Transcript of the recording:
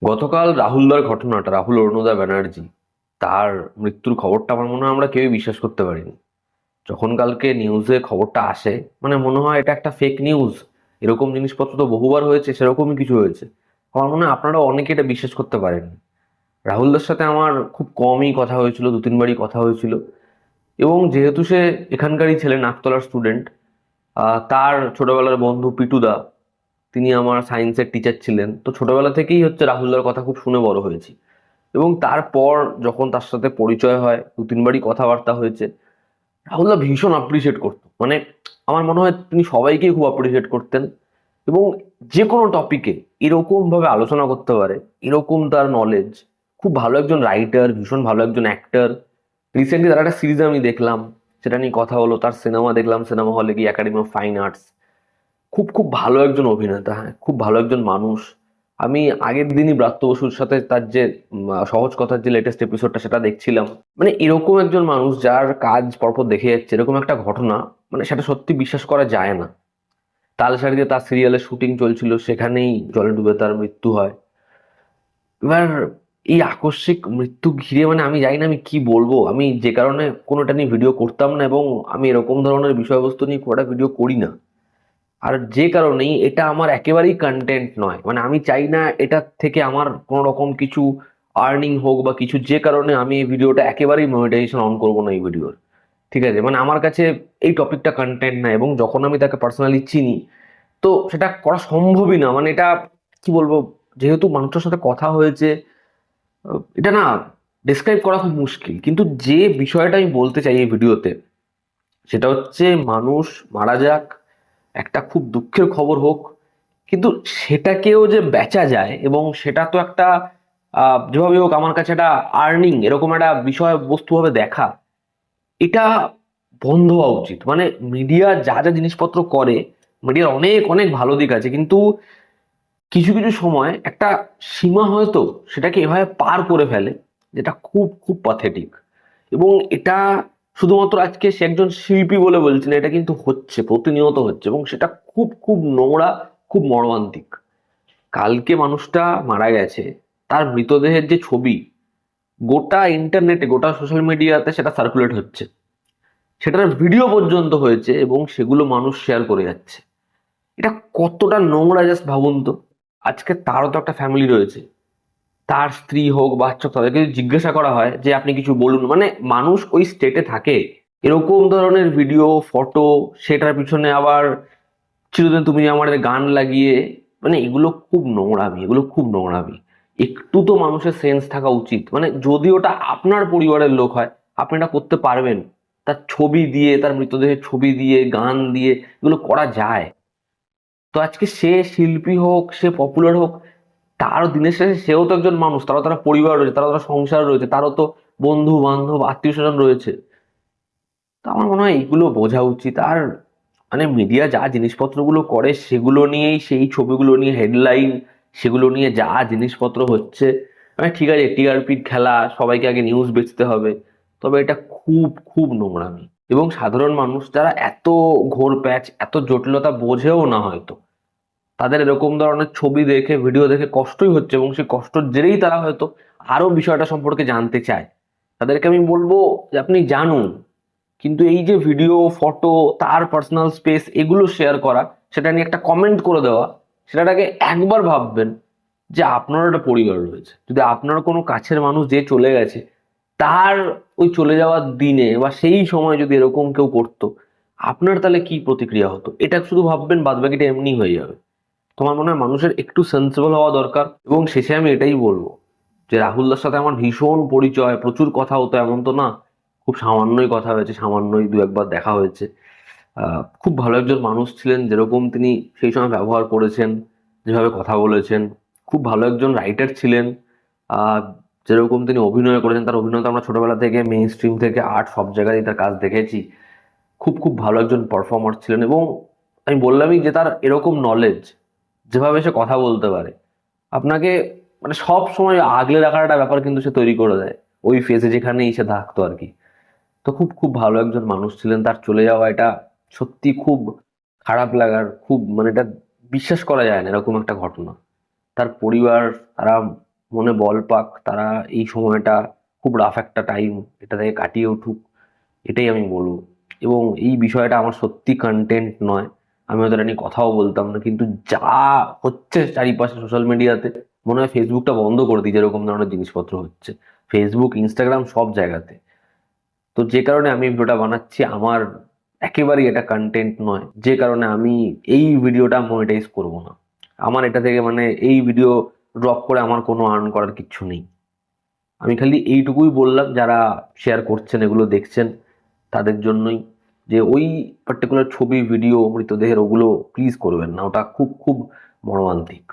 গতকাল রাহুলদার ঘটনাটা, রাহুল অরুণোদয় ব্যানার্জি, তার মৃত্যুর খবরটা আমার মনে হয় আমরা কেউই বিশ্বাস করতে পারিনি। যখন কালকে নিউজে খবরটা আসে, মানে মনে হয় এটা একটা ফেক নিউজ। এরকম জিনিসপত্র তো বহুবার হয়েছে, সেরকমই কিছু হয়েছে। আমার মনে হয় আপনারা অনেকে এটা বিশ্বাস করতে পারেননি। রাহুলদার সাথে আমার খুব কমই কথা হয়েছিল, দু তিনবারই কথা হয়েছিল। এবং যেহেতু সে এখানকারই ছেলে, নাকতলার স্টুডেন্ট, তার ছোটবেলার বন্ধু পিটুদা, তিনি আমার সায়েন্সের টিচার ছিলেন। তো ছোটবেলা থেকেই হচ্ছে রাহুলদার কথা খুব শুনে বড় হয়েছি। এবং তারপর যখন তার সাথে পরিচয় হয়, দু তিনবারই কথাবার্তা হয়েছে, রাহুলদা ভীষণ অ্যাপ্রিসিয়েট করতো। মানে আমার মনে হয় তিনি সবাইকেই খুব অ্যাপ্রিসিয়েট করতেন। এবং যে কোনো টপিকে এরকম ভাবে আলোচনা করতে পারে, এরকম তার নলেজ। খুব ভালো একজন রাইটার, ভীষণ ভালো একজন অ্যাক্টর। রিসেন্টলি তার একটা সিরিজ আমি দেখলাম, সেটা নিয়ে কথা হলো। তার সিনেমা দেখলাম সিনেমা হলে গিয়ে, একাডেমি অফ ফাইন আর্টস। খুব খুব ভালো একজন অভিনেতা, হ্যাঁ, খুব ভালো একজন মানুষ। আমি আগের দিনই ব্রাত্য বসুর সাথে তার যে সহজ কথার যে লেটেস্ট এপিসোডটা, সেটা দেখছিলাম। মানে এরকম একজন মানুষ যার কাজ পরপর দেখে যাচ্ছে, এরকম একটা ঘটনা, মানে সেটা সত্যি বিশ্বাস করা যায় না। তালসারিতে তার সিরিয়ালের শুটিং চলছিল, সেখানেই জলে ডুবে তার মৃত্যু হয়। এবার এই আকস্মিক মৃত্যু ঘিরে, মানে আমি জানি না আমি কি বলবো। আমি যে কারণে কোনোটা নিয়ে ভিডিও করতাম না, এবং আমি এরকম ধরনের বিষয়বস্তু নিয়ে কোনো ভিডিও করি না। আর যে কারণেই এটা আমার একেবারেই কন্টেন্ট নয়, মানে আমি চাই না এটা থেকে আমার কোনো রকম কিছু আর্নিং হোক বা কিছু। যে কারণে আমি এই ভিডিওটা একেবারেই মনিটাইজেশন অন করবো না এই ভিডিওর। ঠিক আছে, মানে আমার কাছে এই টপিকটা কন্টেন্ট না। এবং যখন আমি তাকে পার্সোনালি চিনি, তো সেটা করা সম্ভবই না। মানে এটা কি বলবো, যেহেতু মানুষটার সাথে কথা হয়েছে, এটা না ডিসক্রাইব করা খুব মুশকিল। কিন্তু যে বিষয়টা আমি বলতে চাই এই ভিডিওতে, সেটা হচ্ছে মানুষ মারা যাক, একটা খুব দুঃখের খবর হোক, কিন্তু সেটাকেও যে বেচা যায়, এবং সেটা তো একটা যেভাবে হোক আমার কাছে একটা আর্নিং, এরকম একটা বিষয় বস্তু ভাবে দেখা, এটা বন্ধ হওয়া উচিত। মানে মিডিয়া যা যা জিনিসপত্র করে, মিডিয়ার অনেক অনেক ভালো দিক আছে, কিন্তু কিছু কিছু সময় একটা সীমা হয়তো সেটাকে এভাবে পার করে ফেলে, যেটা খুব খুব পাথেটিক। এবং এটা শুধুমাত্র আজকে সে একজন শিল্পী বলে বলছি না, এটা কিন্তু হচ্ছে, প্রতিনিয়ত হচ্ছে, এবং সেটা খুব খুব নোংরা, খুব মর্মান্তিক। কালকে মানুষটা মারা গেছে, তার মৃতদেহের যে ছবি গোটা ইন্টারনেটে, গোটা সোশ্যাল মিডিয়াতে সেটা সার্কুলেট হচ্ছে, সেটার ভিডিও পর্যন্ত হয়েছে, এবং সেগুলো মানুষ শেয়ার করে যাচ্ছে। এটা কতটা নোংরা জাস্ট ভাবুন তো। আজকে তারও তো একটা ফ্যামিলি রয়েছে, তার স্ত্রী হোক, বাচ্চা হোক, তাদেরকে যদি জিজ্ঞাসা করা হয় যে আপনি কিছু বলুন, মানে মানুষ ওই স্টেটে থাকে, এরকম ধরনের ভিডিও, ফটো, সেটার পিছনে আবার চিরদিন তুমি আমাদের গান লাগিয়ে, মানে এগুলো খুব নোংরামি, এগুলো খুব নোংরামি। একটু তো মানুষের সেন্স থাকা উচিত। মানে যদি ওটা আপনার পরিবারের লোক হয়, আপনি এটা করতে পারবেন। তার ছবি দিয়ে, তার মৃতদেহের ছবি দিয়ে, গান দিয়ে এগুলো করা যায়। তো আজকে সে শিল্পী হোক, সে পপুলার হোক, তারও দিনের শেষে সেও তো একজন মানুষ, তারও তারা পরিবার রয়েছে, তারও তারা সংসার রয়েছে, তারও তো বন্ধু বান্ধব, আত্মীয় স্বজন রয়েছে। তো আমার মনে হয় এইগুলো বোঝা উচিত। আর মানে মিডিয়া যা জিনিসপত্রগুলো করে, সেগুলো নিয়েই, সেই ছবিগুলো নিয়ে হেডলাইন, সেগুলো নিয়ে যা জিনিসপত্র হচ্ছে, মানে ঠিক আছে, টিআরপির খেলা, সবাইকে আগে নিউজ বেচতে হবে, তবে এটা খুব খুব নোংরামি। এবং সাধারণ মানুষ যারা এত ঘোর প্যাচ, এত জটিলতা বোঝেও না হয়তো, তাদের এরকম ধরনের ছবি দেখে, ভিডিও দেখে কষ্টই হচ্ছে, এবং সেই কষ্টর জেরেই তারা হয়তো আরো বিষয়টা সম্পর্কে জানতে চায়। তাদেরকে আমি বলবো যে আপনি জানুন, কিন্তু এই যে ভিডিও, ফটো, তার পার্সোনাল স্পেস, এগুলো শেয়ার করা, সেটা নিয়ে একটা কমেন্ট করে দেওয়া, সেটাকে একবার ভাববেন যে আপনার একটা পরিবার রয়েছে। যদি আপনার কোনো কাছের মানুষ যে চলে গেছে, তার ওই চলে যাওয়ার দিনে বা সেই সময় যদি এরকম কেউ করতো, আপনার তাহলে কি প্রতিক্রিয়া হতো, এটা শুধু ভাববেন, বাদবাকিটা এমনি হয়ে যাবে। তোমার মনে হয় মানুষের একটু সেন্সিবল হওয়া দরকার। এবং শেষে আমি এটাই বলবো যে রাহুলদার সাথে আমার ভীষণ পরিচয়, প্রচুর কথা হতো এমন তো না। খুব সামান্যই কথা হয়েছে, সামান্যই দু একবার দেখা হয়েছে। খুব ভালো একজন মানুষ ছিলেন, যেরকম তিনি সেই সময় ব্যবহার করেছেন, যেভাবে কথা বলেছেন। খুব ভালো একজন রাইটার ছিলেন। আহ যেরকম তিনি অভিনয় করেছেন, তার অভিনয় তো আমরা ছোটবেলা থেকে মেইন স্ট্রিম থেকে আর্ট সব জায়গায় তার কাজ দেখেছি। খুব খুব ভালো একজন পারফর্মার ছিলেন। এবং আমি বললামই যে তার এরকম নলেজ, যেভাবে সে কথা বলতে পারে, আপনাকে মানে সব সময় আগলে রাখার একটা ব্যাপার কিন্তু সে তৈরি করে দেয়, ওই ফেজে যেখানেই সে থাকতো আর কি। তো খুব খুব ভালো একজন মানুষ ছিলেন, তার চলে যাওয়া এটা সত্যি খুব খারাপ লাগার, খুব মানে এটা বিশ্বাস করা যায় না এরকম একটা ঘটনা। তার পরিবার, তারা মনে বল পাক, তারা এই সময়টা খুব রাফ একটা টাইম এটা থেকে কাটিয়ে উঠুক, এটাই আমি বলবো। এবং এই বিষয়টা আমার সত্যি কন্টেন্ট নয়, আমি হয়তো এটা নিয়ে কথাও বলতাম না, কিন্তু যা হচ্ছে চারিপাশে সোশ্যাল মিডিয়াতে, মনে হয় ফেসবুকটা বন্ধ করে দিই যেরকম ধরনের জিনিসপত্র হচ্ছে, ফেসবুক ইনস্টাগ্রাম সব জায়গাতে। তো যে কারণে আমি ভিডিওটা বানাচ্ছি, আমার একেবারেই এটা কন্টেন্ট নয়, যে কারণে আমি এই ভিডিওটা মনিটাইজ করব না। আমার এটা থেকে মানে এই ভিডিও ড্রপ করে আমার কোনো আর্ন করার কিচ্ছু নেই। আমি খালি এইটুকুই বললাম, যারা শেয়ার করছেন এগুলো দেখছেন তাদের জন্যই, যে ওই পার্টিকুলার ছবি ভিডিও মৃতদেহের ওগুলো প্লিজ করবেন না, ওটা খুব খুব মর্মান্তিক।